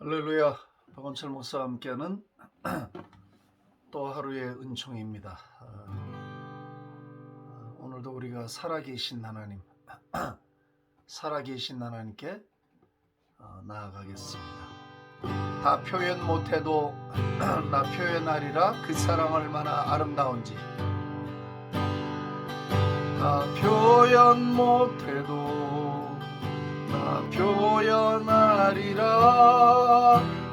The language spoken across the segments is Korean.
할렐루야. 박원철 목사와 함께하는 또 하루의 은총입니다. 오늘도 우리가 살아계신 하나님, 살아계신 하나님께 나아가겠습니다. 다 표현 못해도 나 표현하리라 그 사랑 얼마나 아름다운지. 다 표현 못해도 나 표현하리라.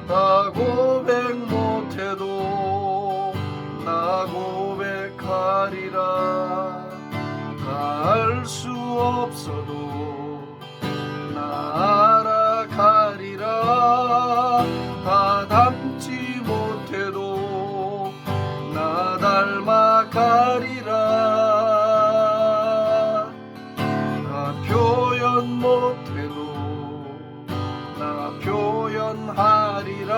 나 고백 못해도 나 고백하리라. 다 알 수 없어도 나 알아가리라. 다 닮지 못해도 나 닮아가리라. 나 표현 못해도 나 표현하리라.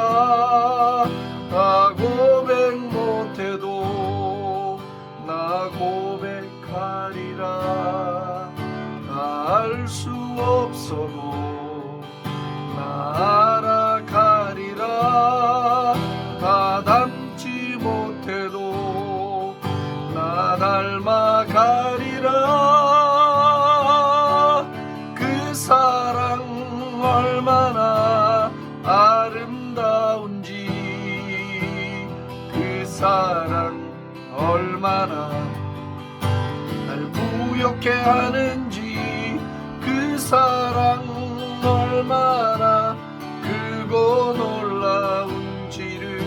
나 고백 못해도 나 고백하리라. 다 알 수 없어도 나 알아가리라. 다 닮지 못해도 나 닮아가리라. 그 사랑 얼마나 아름다운지. 그 사랑 얼마나 날 부욕해 하는지. 그 사랑 얼마나 크고 놀라운지를.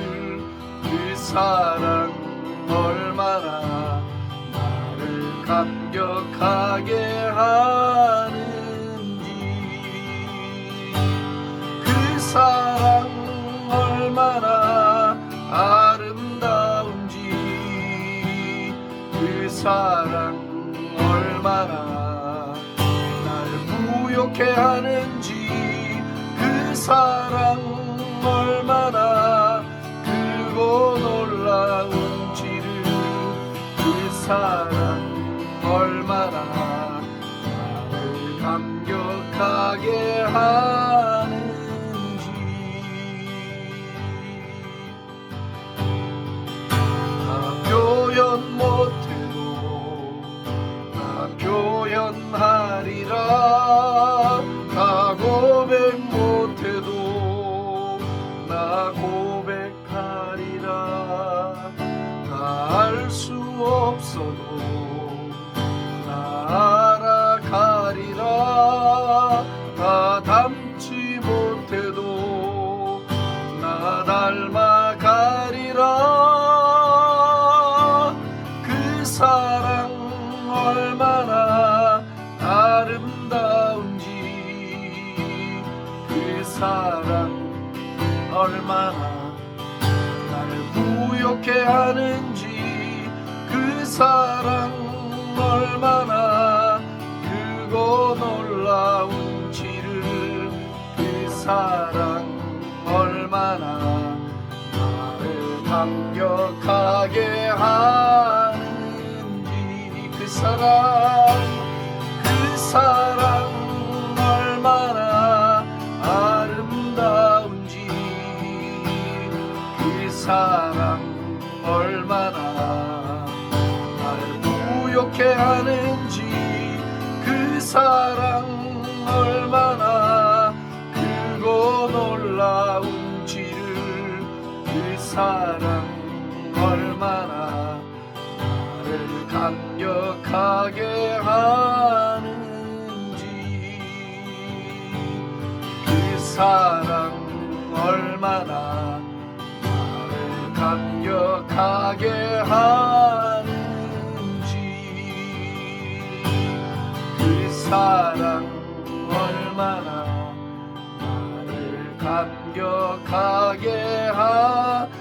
그 사랑 얼마나 나를 감격하게 하는지. 그 사랑 얼마나 아름다운지. 그 사랑 얼마나 날 부욕해 하는지. 그 사랑 얼마나 크고 놀라운지를. 그 사랑 얼마나 나를 감격하게 하는지. 나 표현 못해도 나 표현하리라. 나 고백 못해도 나 고백하리라. 다 알 수 없어도 나 알아가리라. 다 닮지 못해도 나 닮아가리라. 그 사랑 얼마나 아름다운지. 그 사랑 얼마나 나를 부욕해 하는지. 그 사랑 얼마나 크고 놀라운지를. 그 사랑 얼마나 나를 감격하게 하는지. 그 사랑 얼마나 아름다운지. 그 사랑 얼마나 나를 부욕해 하는지. 그 사랑 얼마나 크고 놀라운지를. 그 사랑 얼마나 나를 감격하게 하는지. 그 사랑 얼마나 나를 감격하게 하는지. 그 사랑 얼마나 나를 감격하게 하는지.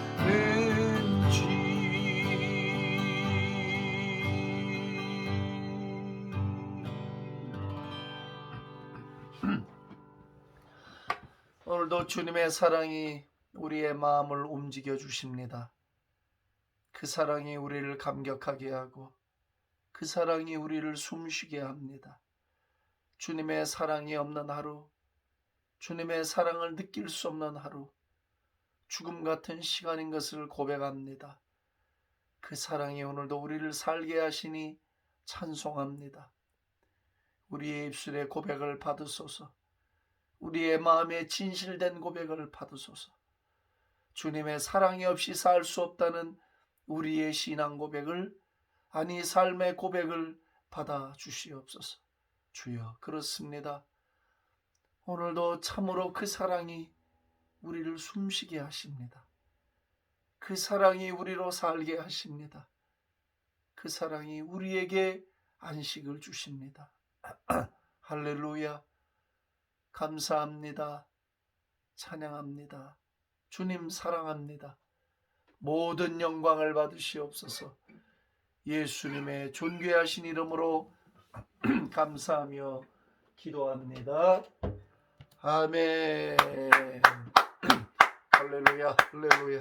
오늘도 주님의 사랑이 우리의 마음을 움직여 주십니다. 그 사랑이 우리를 감격하게 하고 그 사랑이 우리를 숨쉬게 합니다. 주님의 사랑이 없는 하루, 주님의 사랑을 느낄 수 없는 하루, 죽음 같은 시간인 것을 고백합니다. 그 사랑이 오늘도 우리를 살게 하시니 찬송합니다. 우리의 입술의 고백을 받으소서. 우리의 마음에 진실된 고백을 받으소서. 주님의 사랑이 없이 살 수 없다는 우리의 신앙 고백을, 아니 삶의 고백을 받아 주시옵소서. 주여, 그렇습니다. 오늘도 참으로 그 사랑이 우리를 숨쉬게 하십니다. 그 사랑이 우리로 살게 하십니다. 그 사랑이 우리에게 안식을 주십니다. 할렐루야. 감사합니다. 찬양합니다. 주님 사랑합니다. 모든 영광을 받으시옵소서. 예수님의 존귀하신 이름으로 감사하며 기도합니다. 아멘. 할렐루야, 할렐루야.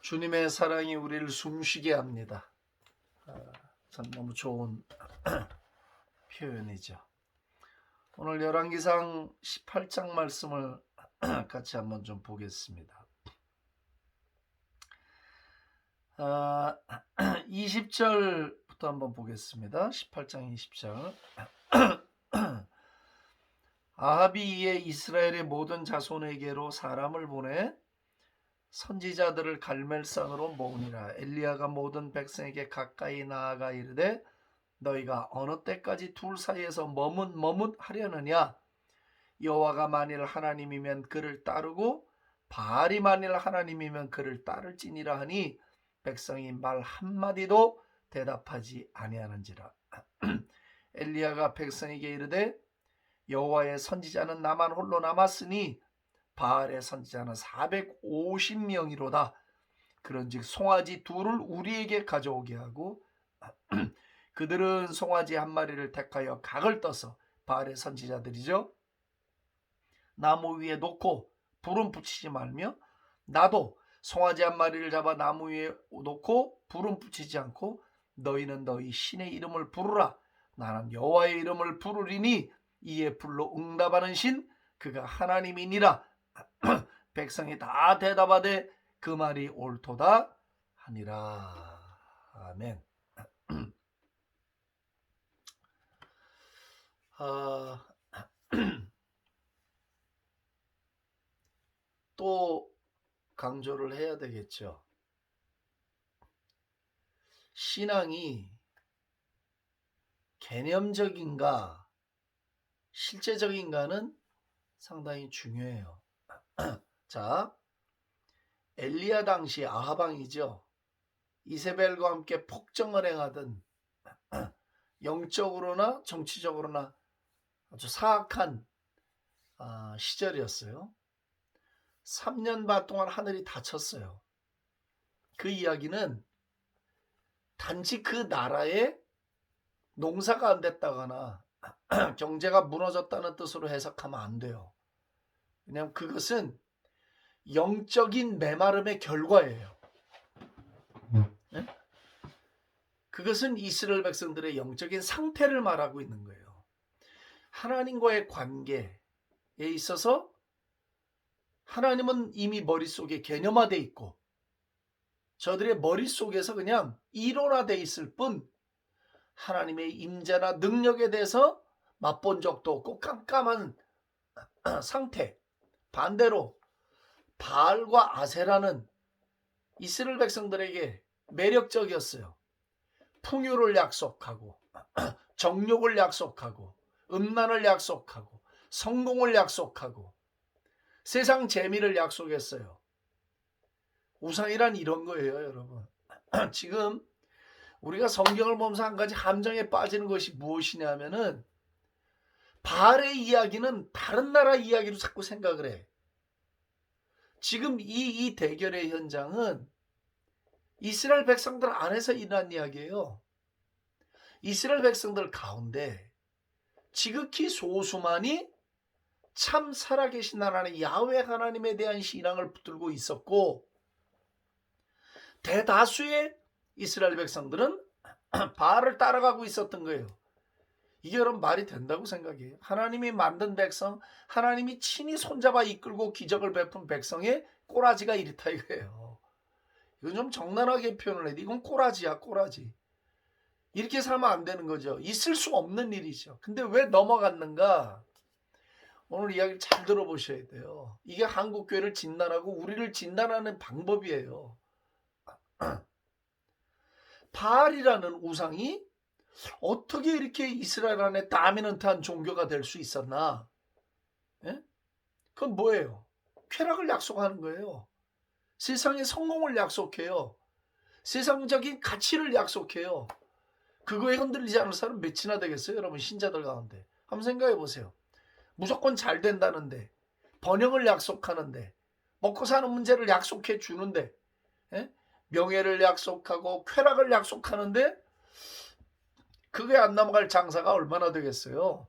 주님의 사랑이 우리를 숨쉬게 합니다. 참 너무 좋은 표현이죠. 오늘 열왕기상 18장 말씀을 같이 한번 좀 보겠습니다. 20절부터 한번 보겠습니다. 18장 20절. 아합이 이에 이스라엘의 모든 자손에게로 사람을 보내 선지자들을 갈멜산으로 모으니라. 엘리야가 모든 백성에게 가까이 나아가 이르되 너희가 어느 때까지 둘 사이에서 머뭇하려느냐? 여호와가 만일 하나님이면 그를 따르고 바알이 만일 하나님이면 그를 따를지니라 하니 백성이 말 한마디도 대답하지 아니하는지라. 엘리야가 백성에게 이르되 여호와의 선지자는 나만 홀로 남았으니 바알의 선지자는 450명이로다. 그런즉 송아지 둘을 우리에게 가져오게 하고 그들은 송아지 한 마리를 택하여 각을 떠서 바알의 선지자들이죠. 나무 위에 놓고 불은 붙이지 말며 나도 송아지 한 마리를 잡아 나무 위에 놓고 불은 붙이지 않고 너희는 너희 신의 이름을 부르라. 나는 여호와의 이름을 부르리니 이에 불로 응답하는 신 그가 하나님이니라. 백성이 다 대답하되 그 말이 옳도다 하니라. 아멘. 또 강조를 해야 되겠죠. 신앙이 개념적인가 실제적인가는 상당히 중요해요. 자, 엘리야 당시 아합 왕이죠. 이세벨과 함께 폭정을 행하던 영적으로나 정치적으로나 아주 사악한 시절이었어요. 3년 반 동안 하늘이 닫혔어요. 그 이야기는 단지 그 나라에 농사가 안 됐다거나 경제가 무너졌다는 뜻으로 해석하면 안 돼요. 왜냐하면 그것은 영적인 메마름의 결과예요. 네? 그것은 이스라엘 백성들의 영적인 상태를 말하고 있는 거예요. 하나님과의 관계에 있어서 하나님은 이미 머릿속에 개념화되어 있고 저들의 머릿속에서 그냥 이론화되어 있을 뿐 하나님의 임재나 능력에 대해서 맛본 적도 없고 깜깜한 상태. 반대로 바알과 아세라는 이스라엘 백성들에게 매력적이었어요. 풍요를 약속하고 정욕을 약속하고 음란을 약속하고 성공을 약속하고 세상 재미를 약속했어요. 우상이란 이런 거예요, 여러분. 지금 우리가 성경을 보면서 한 가지 함정에 빠지는 것이 무엇이냐면은 바알의 이야기는 다른 나라 이야기로 자꾸 생각을 해. 지금 이 대결의 현장은 이스라엘 백성들 안에서 일어난 이야기예요. 이스라엘 백성들 가운데 지극히 소수만이 참 살아계신 하나님 야훼 하나님에 대한 신앙을 붙들고 있었고 대다수의 이스라엘 백성들은 바알을 따라가고 있었던 거예요. 이게 여러분 말이 된다고 생각해요? 하나님이 만든 백성, 하나님이 친히 손잡아 이끌고 기적을 베푼 백성의 꼬라지가 이렇다 이거예요. 이건 좀 적나라하게 표현을 해야 돼. 이건 꼬라지야, 꼬라지. 이렇게 살면 안 되는 거죠. 있을 수 없는 일이죠. 근데 왜 넘어갔는가? 오늘 이야기를 잘 들어보셔야 돼요. 이게 한국교회를 진단하고 우리를 진단하는 방법이에요. 바알이라는 우상이 어떻게 이렇게 이스라엘 안에 다미넌트한 종교가 될 수 있었나? 예? 그건 뭐예요? 쾌락을 약속하는 거예요. 세상의 성공을 약속해요. 세상적인 가치를 약속해요. 그거에 흔들리지 않을 사람 몇이나 되겠어요? 여러분 신자들 가운데. 한번 생각해 보세요. 무조건 잘 된다는데, 번영을 약속하는데, 먹고 사는 문제를 약속해 주는데, 예? 명예를 약속하고 쾌락을 약속하는데 그게 안 넘어갈 장사가 얼마나 되겠어요?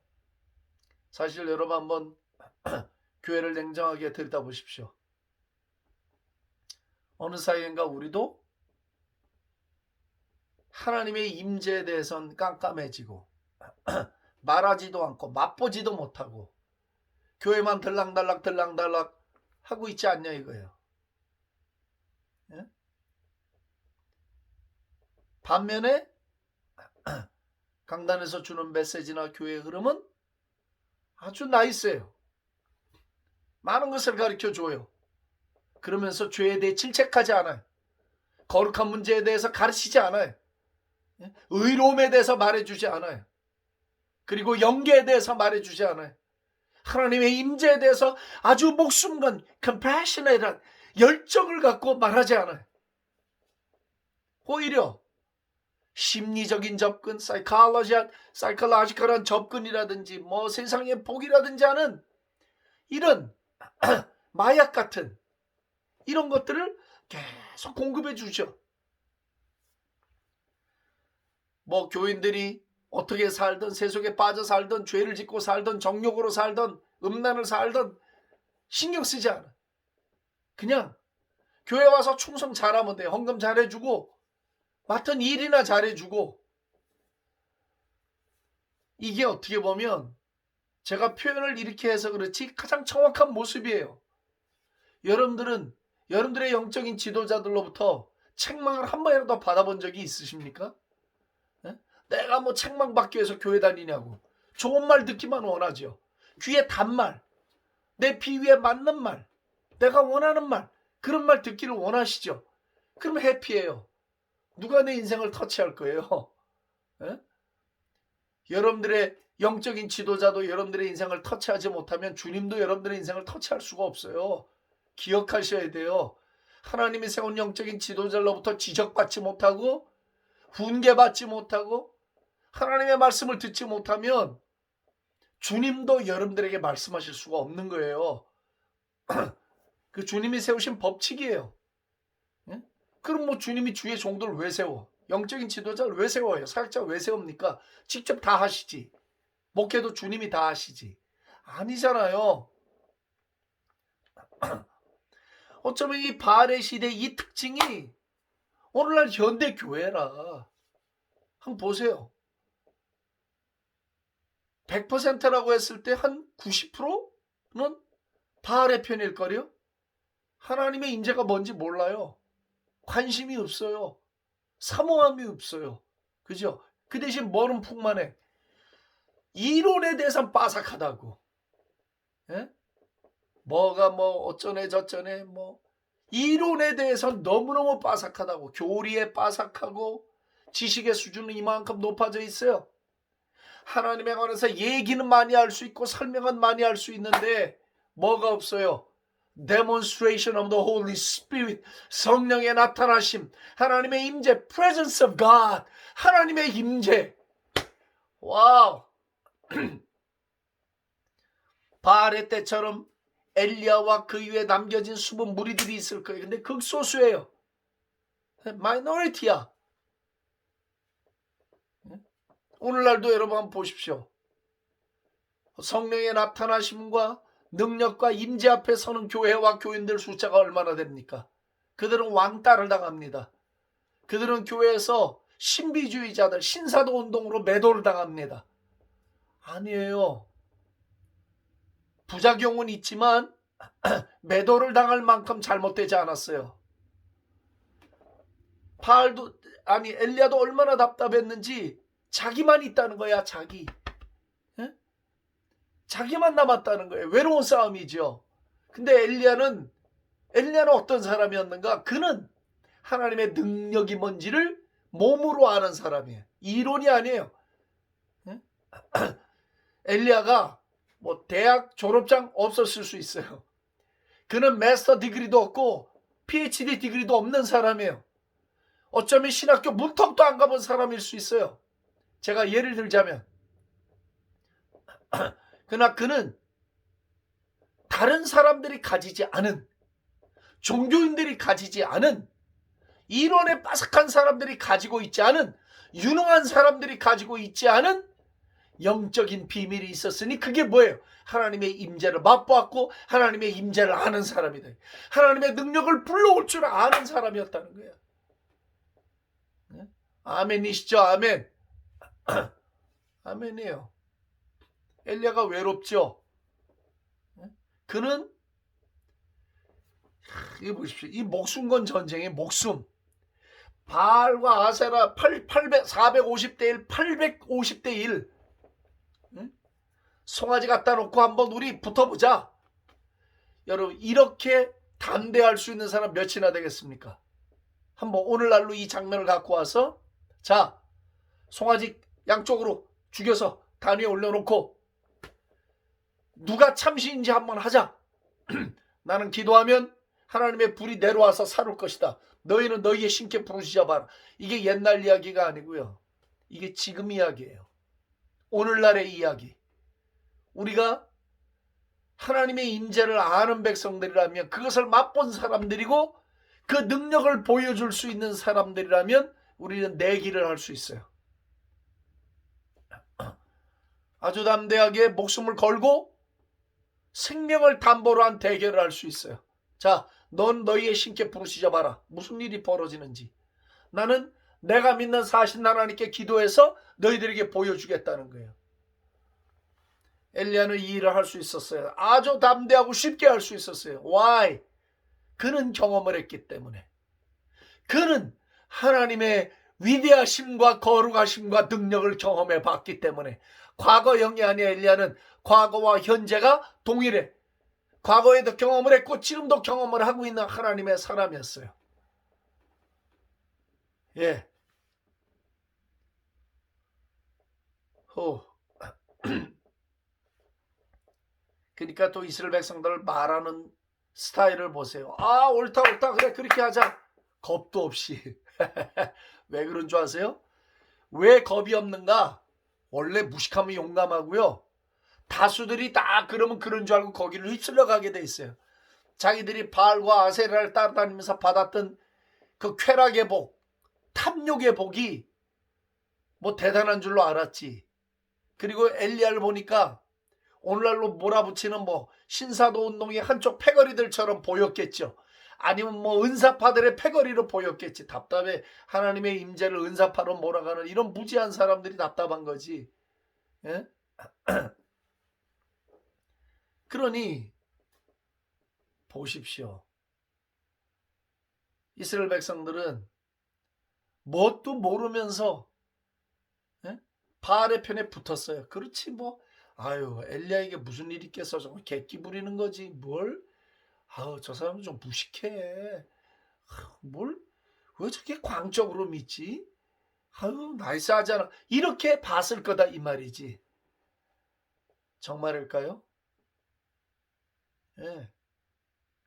사실 여러분 한번 교회를 냉정하게 들여다보십시오. 어느 사이인가 우리도 하나님의 임재에 대해서는 깜깜해지고 말하지도 않고 맛보지도 못하고 교회만 들락달락 하고 있지 않냐 이거예요. 예? 반면에 강단에서 주는 메시지나 교회의 흐름은 아주 나이스해요. 많은 것을 가르쳐줘요. 그러면서 죄에 대해 질책하지 않아요. 거룩한 문제에 대해서 가르치지 않아요. 의로움에 대해서 말해주지 않아요. 그리고 영계에 대해서 말해주지 않아요. 하나님의 임재에 대해서 아주 목숨 건 compassionate한 열정을 갖고 말하지 않아요. 오히려 심리적인 접근, 사이콜로지컬한 접근이라든지 뭐 세상의 복이라든지 하는 이런 마약 같은 이런 것들을 계속 공급해 주죠. 뭐 교인들이 어떻게 살든 세속에 빠져 살든 죄를 짓고 살든 정욕으로 살든 음란을 살든 신경 쓰지 않아. 그냥 교회 와서 충성 잘하면 돼. 헌금 잘해주고 맡은 일이나 잘해주고. 이게 어떻게 보면 제가 표현을 이렇게 해서 그렇지 가장 정확한 모습이에요. 여러분들의 영적인 지도자들로부터 책망을 한 번이라도 받아본 적이 있으십니까? 네? 내가 뭐 책망 받기 위해서 교회 다니냐고. 좋은 말 듣기만 원하죠. 귀에 단말, 내 비위에 맞는 말, 내가 원하는 말, 그런 말 듣기를 원하시죠. 그럼 해피해요. 누가 내 인생을 터치할 거예요? 네? 여러분들의 영적인 지도자도 여러분들의 인생을 터치하지 못하면 주님도 여러분들의 인생을 터치할 수가 없어요. 기억하셔야 돼요. 하나님이 세운 영적인 지도자로부터 지적받지 못하고 훈계받지 못하고 하나님의 말씀을 듣지 못하면 주님도 여러분들에게 말씀하실 수가 없는 거예요. 그 주님이 세우신 법칙이에요. 예? 그럼 뭐 주님이 주의 종들을 왜 세워? 영적인 지도자를 왜 세워요? 사역자를 왜 세웁니까? 직접 다 하시지. 목회도 주님이 다 하시지. 아니잖아요. 어쩌면 이 바알의 시대 이 특징이 오늘날 현대 교회라. 한번 보세요. 100%라고 했을 때 한 90%는 바알의 편일걸요? 하나님의 임재가 뭔지 몰라요. 관심이 없어요. 사모함이 없어요. 그죠? 그 대신 뭐는 풍만해? 이론에 대해서는 빠삭하다고. 예? 뭐가 뭐 어쩌네 저쩌네 뭐 이론에 대해서는 너무너무 빠삭하다고. 교리에 빠삭하고 지식의 수준은 이만큼 높아져 있어요. 하나님에 관해서 얘기는 많이 할 수 있고 설명은 많이 할 수 있는데 뭐가 없어요? Demonstration of the Holy Spirit, 성령의 나타나심, 하나님의 임재, Presence of God, 하나님의 임재. 와우. 바알의 때처럼 엘리야와 그 이후에 남겨진 수분 무리들이 있을 거예요. 근데 극소수예요. 마이너리티야. 오늘날도 여러분 한번 보십시오. 성령의 나타나심과 능력과 임재 앞에 서는 교회와 교인들 숫자가 얼마나 됩니까? 그들은 왕따를 당합니다. 그들은 교회에서 신비주의자들, 신사도 운동으로 매도를 당합니다. 아니에요. 부작용은 있지만 매도를 당할 만큼 잘못되지 않았어요. 엘리야도 얼마나 답답했는지 자기만 있다는 거야. 자기. 예? 자기만 남았다는 거예요. 외로운 싸움이죠. 근데 엘리야는 어떤 사람이었는가? 그는 하나님의 능력이 뭔지를 몸으로 아는 사람이에요. 이론이 아니에요. 예? 엘리야가 뭐 대학 졸업장 없었을 수 있어요. 그는 마스터 디그리도 없고 PhD 디그리도 없는 사람이에요. 어쩌면 신학교 문턱도 안 가본 사람일 수 있어요. 제가 예를 들자면 그러나 그는 다른 사람들이 가지지 않은, 종교인들이 가지지 않은, 이론에 빠삭한 사람들이 가지고 있지 않은, 유능한 사람들이 가지고 있지 않은 영적인 비밀이 있었으니 그게 뭐예요? 하나님의 임재를 맛보았고 하나님의 임재를 아는 사람이다. 하나님의 능력을 불러올 줄 아는 사람이었다는 거예요. 아멘이시죠? 아멘. 아멘이에요. 엘리야가 외롭죠? 그는 이거 보십시오. 이 목숨 건 전쟁의 목숨. 바알과 아세라 450대 1, 850대 1. 송아지 갖다 놓고 한번 우리 붙어보자. 여러분, 이렇게 담대할 수 있는 사람 몇이나 되겠습니까? 한번 오늘날로 이 장면을 갖고 와서, 자, 송아지 양쪽으로 죽여서 단 위에 올려놓고 누가 참신인지 한번 하자. 나는 기도하면 하나님의 불이 내려와서 살을 것이다. 너희는 너희의 신께 부르짖어 봐라. 이게 옛날 이야기가 아니고요. 이게 지금 이야기예요. 오늘날의 이야기. 우리가 하나님의 임재를 아는 백성들이라면, 그것을 맛본 사람들이고 그 능력을 보여줄 수 있는 사람들이라면 우리는 내기를 할 수 있어요. 아주 담대하게 목숨을 걸고 생명을 담보로 한 대결을 할 수 있어요. 자, 넌 너희의 신께 부르짖어 봐라. 무슨 일이 벌어지는지. 나는 내가 믿는 사신 하나님께 기도해서 너희들에게 보여주겠다는 거예요. 엘리야는 이 일을 할 수 있었어요. 아주 담대하고 쉽게 할 수 있었어요. Why? 그는 경험을 했기 때문에. 그는 하나님의 위대하심과 거룩하심과 능력을 경험해 봤기 때문에. 과거형이 아니야. 엘리야는 과거와 현재가 동일해. 과거에도 경험을 했고 지금도 경험을 하고 있는 하나님의 사람이었어요. 예. 그러니까 또 이스라엘 백성들을 말하는 스타일을 보세요. 아, 옳다 그래, 그렇게 하자. 겁도 없이. 왜 그런 줄 아세요? 왜 겁이 없는가? 원래 무식하면 용감하고요. 다수들이 다 그러면 그런 줄 알고 거기를 휩쓸려 가게 돼 있어요. 자기들이 바알과 아세라를 따라다니면서 받았던 그 쾌락의 복, 탐욕의 복이 뭐 대단한 줄로 알았지. 그리고 엘리야를 보니까 오늘날로 몰아붙이는 뭐 신사도 운동의 한쪽 패거리들처럼 보였겠죠. 아니면 뭐 은사파들의 패거리로 보였겠지. 답답해. 하나님의 임재를 은사파로 몰아가는 이런 무지한 사람들이 답답한 거지. 예? 그러니 보십시오. 이스라엘 백성들은 뭣도 모르면서 바알의 편에 붙었어요. 그렇지 뭐. 아유, 엘리야에게 무슨 일이 있겠어. 정말 객기 부리는 거지. 뭘? 아유, 저 사람은 좀 무식해. 뭘? 왜 저렇게 광적으로 믿지? 아유, 나이스하잖아. 이렇게 봤을 거다 이 말이지. 정말일까요? 예.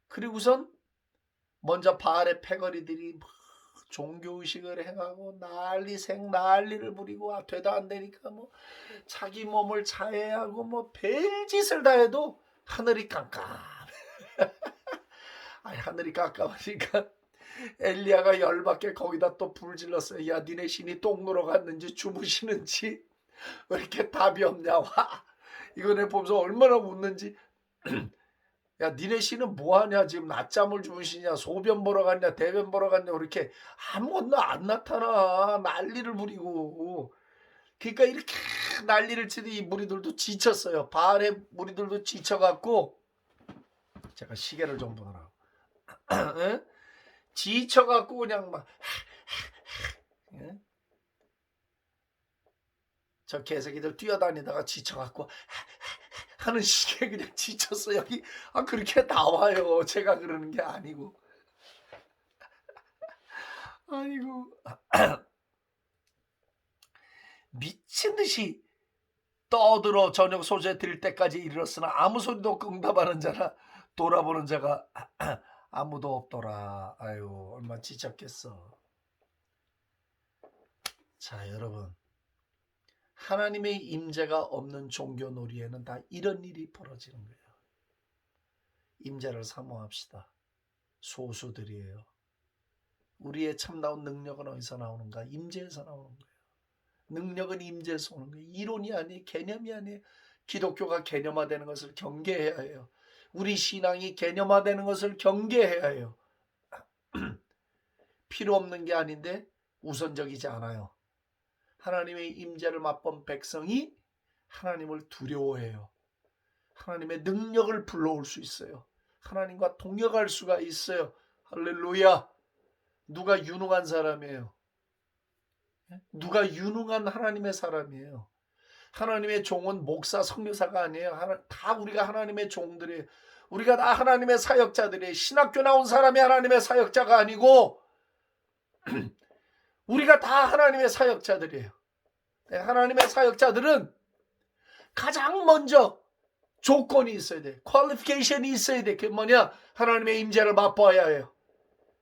그리고선 먼저 바알의 패거리들이 종교의식을 행하고 난리를 부리고 되다 안 되니까 뭐 자기 몸을 자해하고 뭐 별짓을 다 해도 하늘이 깜깜. 아니, 하늘이 깜깜하니까 엘리야가 열받게 거기다 또 불 질렀어요. 야, 니네 신이 똥 누러 갔는지 주무시는지 왜 이렇게 답이 없냐. 와, 이거 내 보면서 얼마나 웃는지. 야, 니네 신은 뭐하냐? 지금 낮잠을 주무시냐? 소변 보러 갔냐? 대변 보러 갔냐? 그렇게 아무것도 안 나타나. 난리를 부리고. 그러니까 이렇게 난리를 치더니 이 무리들도 지쳤어요. 바알의 무리들도 지쳐갖고, 제가 시계를 좀 보느라고 예? 지쳐갖고 그냥 막 예? 저 개새끼들 뛰어다니다가 지쳐갖고 하는 시계 그냥 지쳤어. 여기 그렇게 나와요. 제가 그러는 게 아니고. 아이고 미친 듯이 떠들어 저녁 소재 들 때까지 이르렀으나 아무 소리도 없고 응답하는 자나 돌아보는 자가 아무도 없더라. 아유 얼마나 지쳤겠어. 자 여러분, 하나님의 임재가 없는 종교놀이에는 다 이런 일이 벌어지는 거예요. 임재를 사모합시다. 소수들이에요. 우리의 참다운 능력은 어디서 나오는가? 임재에서 나오는 거예요. 능력은 임재에서 오는 거예요. 이론이 아니에요. 개념이 아니에요. 기독교가 개념화되는 것을 경계해야 해요. 우리 신앙이 개념화되는 것을 경계해야 해요. 필요 없는 게 아닌데 우선적이지 않아요. 하나님의 임재를 맛본 백성이 하나님을 두려워해요. 하나님의 능력을 불러올 수 있어요. 하나님과 동역할 수가 있어요. 할렐루야. 누가 유능한 사람이에요? 누가 유능한 하나님의 사람이에요? 하나님의 종은 목사, 선교사가 아니에요. 다 우리가 하나님의 종들이에요. 우리가 다 하나님의 사역자들이에요. 신학교 나온 사람이 하나님의 사역자가 아니고 우리가 다 하나님의 사역자들이에요. 하나님의 사역자들은 가장 먼저 조건이 있어야 돼. 퀄리피케이션이 있어야 돼. 그게 뭐냐? 하나님의 임재를 맛보아야 해요.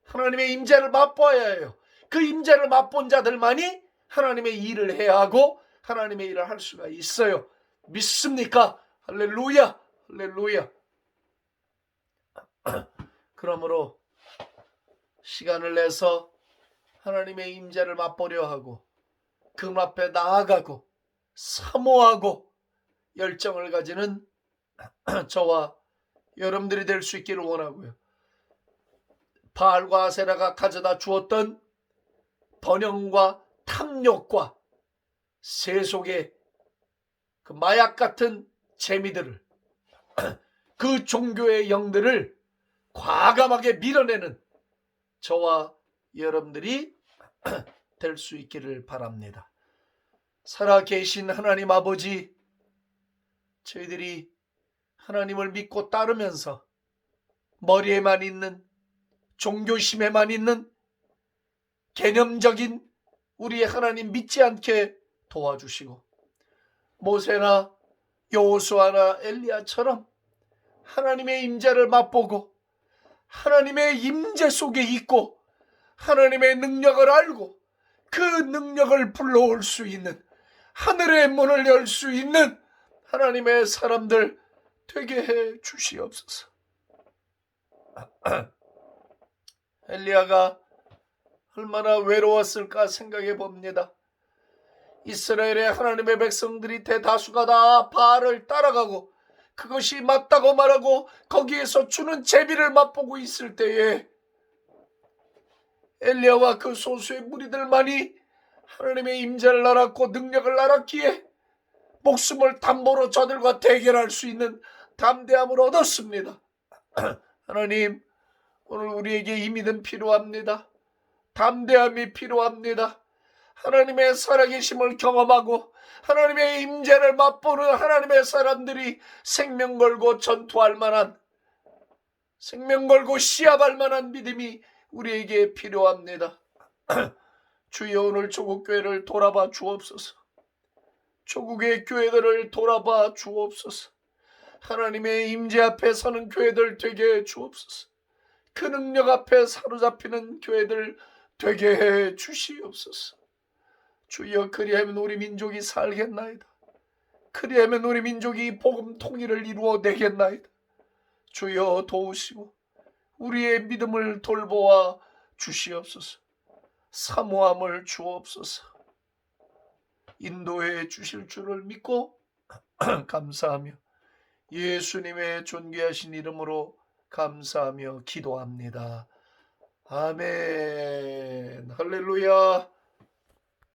하나님의 임재를 맛보아야 해요. 그 임재를 맛본 자들만이 하나님의 일을 해야 하고 하나님의 일을 할 수가 있어요. 믿습니까? 할렐루야. 할렐루야. 그러므로 시간을 내서 하나님의 임재를 맛보려 하고 그 앞에 나아가고 사모하고 열정을 가지는 저와 여러분들이 될 수 있기를 원하고요. 바알과 아세라가 가져다 주었던 번영과 탐욕과 세속의 그 마약 같은 재미들을 그 종교의 영들을 과감하게 밀어내는 저와 여러분들이 될 수 있기를 바랍니다. 살아계신 하나님 아버지, 저희들이 하나님을 믿고 따르면서 머리에만 있는 종교심에만 있는 개념적인 우리의 하나님 믿지 않게 도와주시고 모세나 여호수아나 엘리야처럼 하나님의 임재를 맛보고 하나님의 임재 속에 있고 하나님의 능력을 알고 그 능력을 불러올 수 있는 하늘의 문을 열 수 있는 하나님의 사람들 되게 해 주시옵소서. 엘리야가 얼마나 외로웠을까 생각해 봅니다. 이스라엘의 하나님의 백성들이 대다수가 다 바알을 따라가고 그것이 맞다고 말하고 거기에서 주는 제비를 맛보고 있을 때에 엘리야와 그 소수의 무리들만이 하나님의 임재를 알았고 능력을 알았기에 목숨을 담보로 저들과 대결할 수 있는 담대함을 얻었습니다. 하나님, 오늘 우리에게 이 믿음 필요합니다. 담대함이 필요합니다. 하나님의 살아계심을 경험하고 하나님의 임재를 맛보는 하나님의 사람들이 생명 걸고 전투할 만한, 생명 걸고 시합할 만한 믿음이 우리에게 필요합니다. 주여, 오늘 조국 교회를 돌아봐 주옵소서. 조국의 교회들을 돌아봐 주옵소서. 하나님의 임재 앞에 서는 교회들 되게 해 주옵소서. 그 능력 앞에 사로잡히는 교회들 되게 해 주시옵소서. 주여, 그리하면 우리 민족이 살겠나이다. 그리하면 우리 민족이 복음 통일을 이루어내겠나이다. 주여, 도우시고 우리의 믿음을 돌보아 주시옵소서. 사모함을 주옵소서. 인도해 주실 줄을 믿고 감사하며 예수님의 존귀하신 이름으로 감사하며 기도합니다. 아멘. 할렐루야.